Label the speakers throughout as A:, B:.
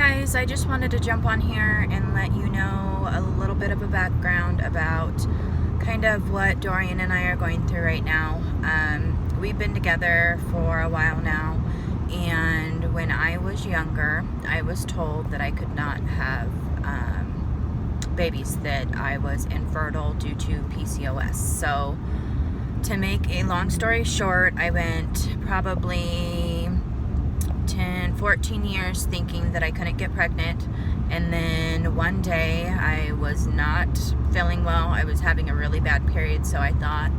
A: guys, I just wanted to jump on here and let you know a little bit of a background about kind of what Dorian and I are going through right now. We've been together for a while now, and when I was younger, I was told that I could not have babies, that I was infertile due to PCOS. So to make a long story short, I went probably 14 years thinking that I couldn't get pregnant, and then one day I was not feeling well. I was having a really bad period, so I thought,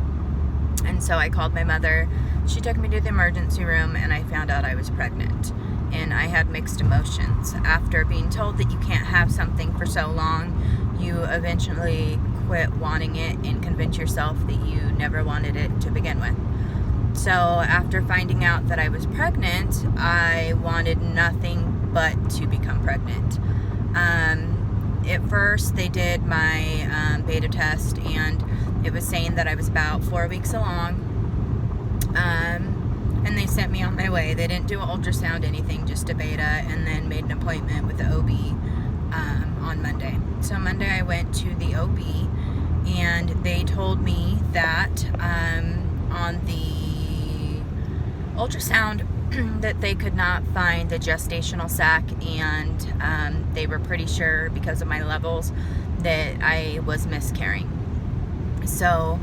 A: and so I called my mother. She took me to the emergency room, and I found out I was pregnant, and I had mixed emotions. After being told that you can't have something for so long, you eventually quit wanting it and convince yourself that you never wanted it to begin with. So after finding out that I was pregnant, I wanted nothing but to become pregnant. At first, they did my beta test, and it was saying that I was about 4 weeks along. And they sent me on my way. They didn't do an ultrasound, anything, just a beta, and then made an appointment with the OB on Monday. So Monday I went to the OB, and they told me that on the ultrasound that they could not find the gestational sac, and they were pretty sure because of my levels that I was miscarrying. So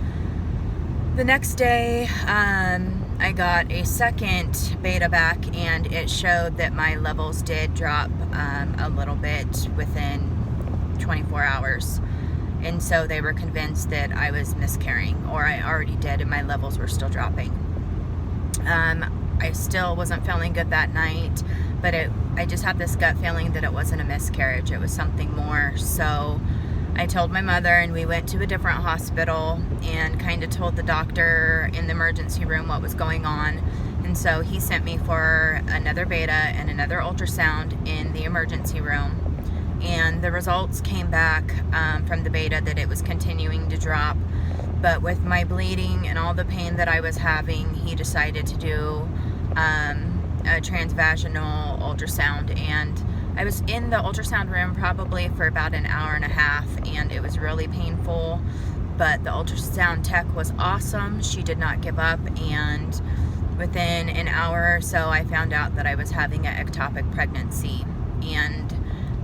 A: the next day I got a second beta back, and it showed that my levels did drop a little bit within 24 hours. And so they were convinced that I was miscarrying, or I already did, and my levels were still dropping. I still wasn't feeling good that night, but I just had this gut feeling that it wasn't a miscarriage. It was something more. So I told my mother, and we went to a different hospital and kind of told the doctor in the emergency room what was going on. And so he sent me for another beta and another ultrasound in the emergency room. And the results came back from the beta that it was continuing to drop. But with my bleeding and all the pain that I was having, he decided to do a transvaginal ultrasound. And I was in the ultrasound room probably for about an hour and a half, and it was really painful. But the ultrasound tech was awesome. She did not give up, and within an hour or so, I found out that I was having an ectopic pregnancy, and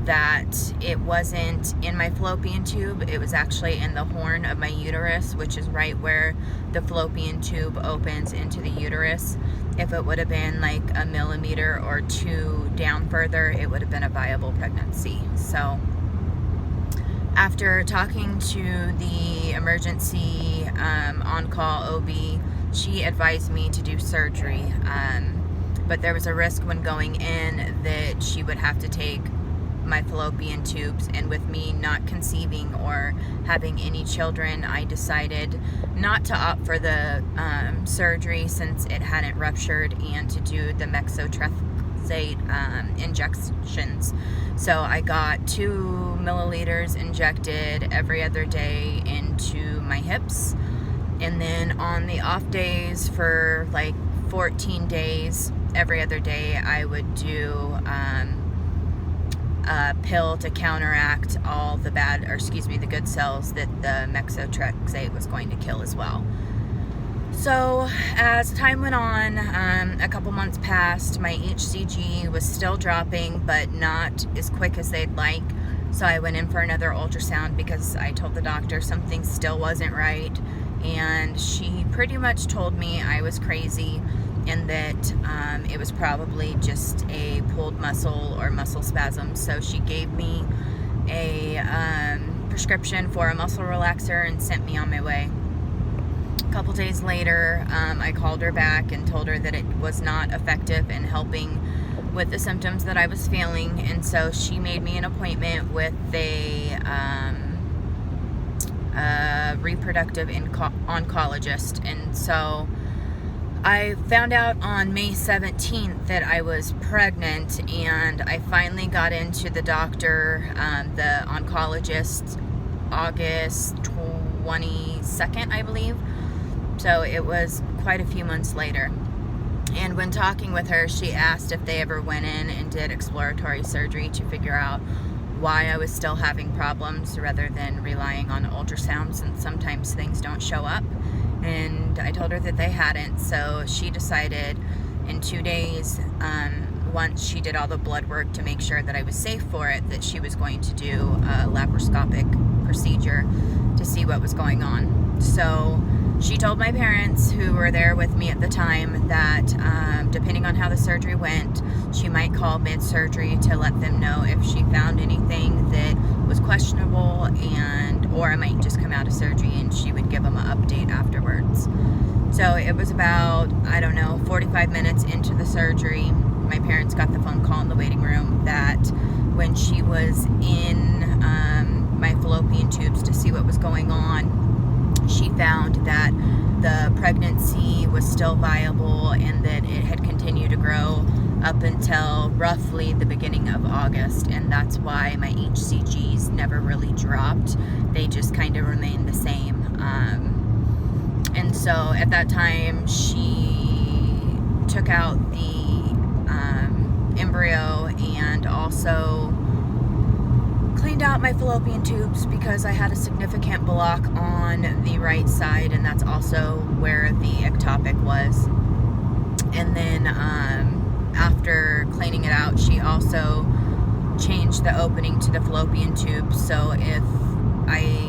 A: that it wasn't in my fallopian tube. It was actually in the horn of my uterus, which is right where the fallopian tube opens into the uterus. If it would have been like a millimeter or two down further, it would have been a viable pregnancy. So after talking to the emergency on-call OB, she advised me to do surgery. But there was a risk when going in that she would have to take my fallopian tubes, and with me not conceiving or having any children, I decided not to opt for the surgery since it hadn't ruptured, and to do the methotrexate injections. So I got 2 milliliters injected every other day into my hips, and then on the off days for like 14 days, every other day I would do a pill to counteract all the the good cells that the methotrexate was going to kill as well. So as time went on, a couple months passed, my HCG was still dropping, but not as quick as they'd like. So I went in for another ultrasound because I told the doctor something still wasn't right, and she pretty much told me I was crazy, and that it was probably just a pulled muscle or muscle spasm. So she gave me a prescription for a muscle relaxer and sent me on my way. A couple days later, I called her back and told her that it was not effective in helping with the symptoms that I was feeling, and so she made me an appointment with a reproductive oncologist. And so I found out on May 17th that I was pregnant, and I finally got into the doctor, the oncologist, August 22nd, I believe. So it was quite a few months later. And when talking with her, she asked if they ever went in and did exploratory surgery to figure out why I was still having problems rather than relying on ultrasounds, and sometimes things don't show up. And I told her that they hadn't, so she decided in 2 days, once she did all the blood work to make sure that I was safe for it, that she was going to do a laparoscopic procedure to see what was going on. So she told my parents, who were there with me at the time, that depending on how the surgery went, she might call mid-surgery to let them know if she found anything that was questionable, and or I might just come out of surgery and she would give them an update afterwards. So it was about, I don't know, 45 minutes into the surgery, my parents got the phone call in the waiting room that when she was in my fallopian tubes to see what was going on, she found that the pregnancy was still viable and that it had continued to grow up until roughly the beginning of August, and that's why my HCGs never really dropped. They just kind of remained the same. And so at that time, she took out the embryo and also cleaned out my fallopian tubes because I had a significant block on the right side, and that's also where the ectopic was. And then after cleaning it out, she also changed the opening to the fallopian tube, so if I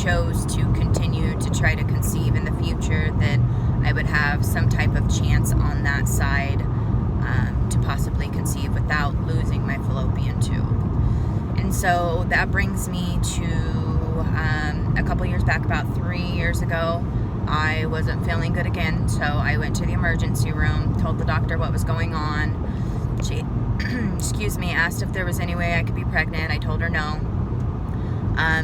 A: chose to continue to try to conceive in the future, that I would have some type of chance on that side to possibly conceive without losing my fallopian tube. And so that brings me to a couple years back, about 3 years ago. I wasn't feeling good again, so I went to the emergency room, told the doctor what was going on. She excuse me, asked if there was any way I could be pregnant. I told her no.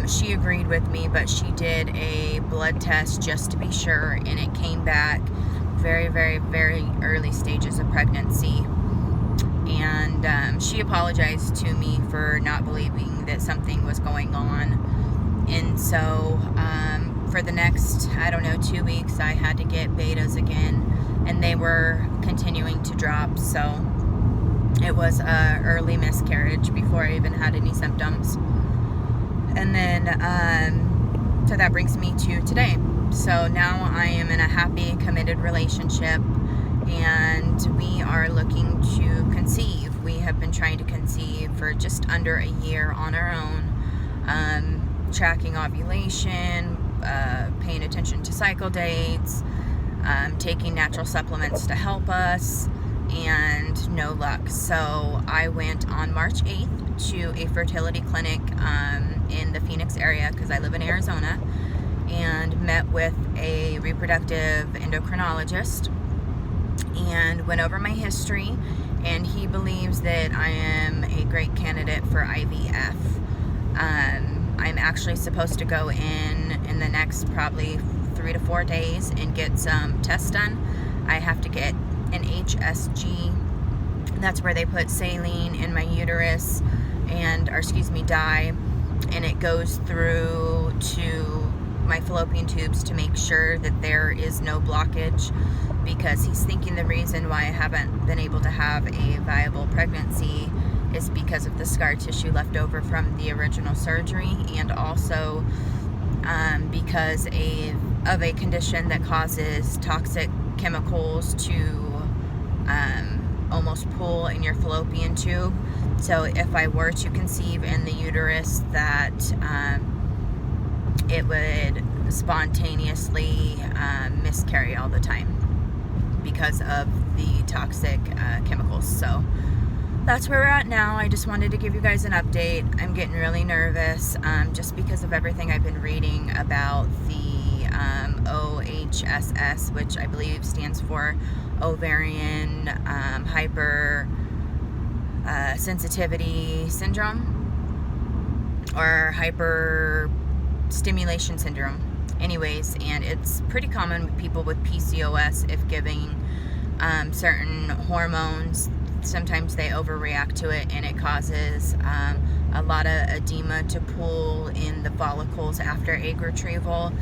A: She agreed with me, but she did a blood test just to be sure, and it came back very, very, very early stages of pregnancy. And she apologized to me for not believing that something was going on. And so for the next, I don't know, 2 weeks, I had to get betas again, and they were continuing to drop. So it was an early miscarriage before I even had any symptoms. And then, so that brings me to today. So now I am in a happy, committed relationship, and we are looking to conceive. We have been trying to conceive for just under a year on our own, tracking ovulation, paying attention to cycle dates, taking natural supplements to help us, and no luck. So I went on March 8th to a fertility clinic in the Phoenix area, because I live in Arizona, and met with a reproductive endocrinologist and went over my history, and he believes that I am a great candidate for IVF. I'm actually supposed to go in the next probably 3 to 4 days and get some tests done. I have to get an HSG. That's where they put saline in my uterus dye, and it goes through to my fallopian tubes to make sure that there is no blockage, because he's thinking the reason why I haven't been able to have a viable pregnancy is because of the scar tissue left over from the original surgery, and also because of a condition that causes toxic chemicals to almost pool in your fallopian tube. So if I were to conceive in the uterus, that it would spontaneously miscarry all the time because of the toxic chemicals. So that's where we're at now. I just wanted to give you guys an update. I'm getting really nervous just because of everything I've been reading about the OHSS, which I believe stands for ovarian hyper sensitivity syndrome, or hyper stimulation syndrome. Anyways, and it's pretty common with people with PCOS. If giving certain hormones, sometimes they overreact to it, and it causes a lot of edema to pool in the follicles after egg retrieval.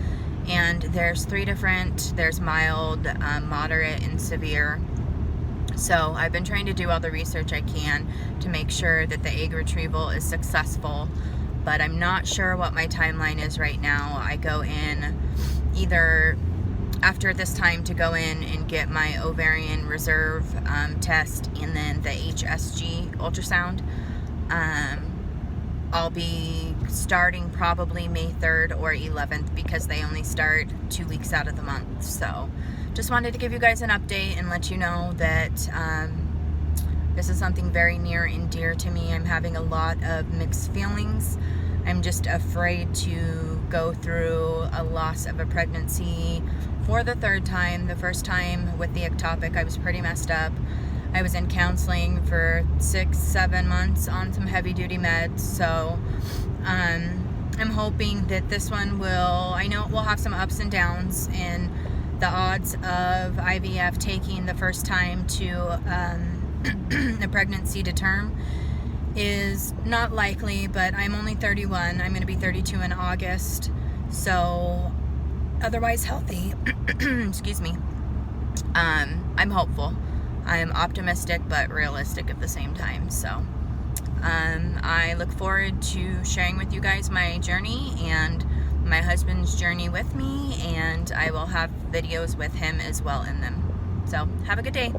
A: And there's 3 different, there's mild, moderate, and severe. So I've been trying to do all the research I can to make sure that the egg retrieval is successful, but I'm not sure what my timeline is right now. I go in either after this time to go in and get my ovarian reserve test and then the HSG ultrasound. I'll be starting probably May 3rd or 11th because they only start 2 weeks out of the month. So just wanted to give you guys an update and let you know that this is something very near and dear to me. I'm having a lot of mixed feelings. I'm just afraid to go through a loss of a pregnancy for the third time. The first time with the ectopic, I was pretty messed up. I was in counseling for 6-7 months on some heavy duty meds. So I'm hoping that this one will, I know it will have some ups and downs, and the odds of IVF taking the first time to a pregnancy to term is not likely, but I'm only 31. I'm going to be 32 in August, so otherwise healthy. Excuse me. I'm hopeful. I'm optimistic but realistic at the same time. So I look forward to sharing with you guys my journey and my husband's journey with me, and I will have videos with him as well in them. So have a good day.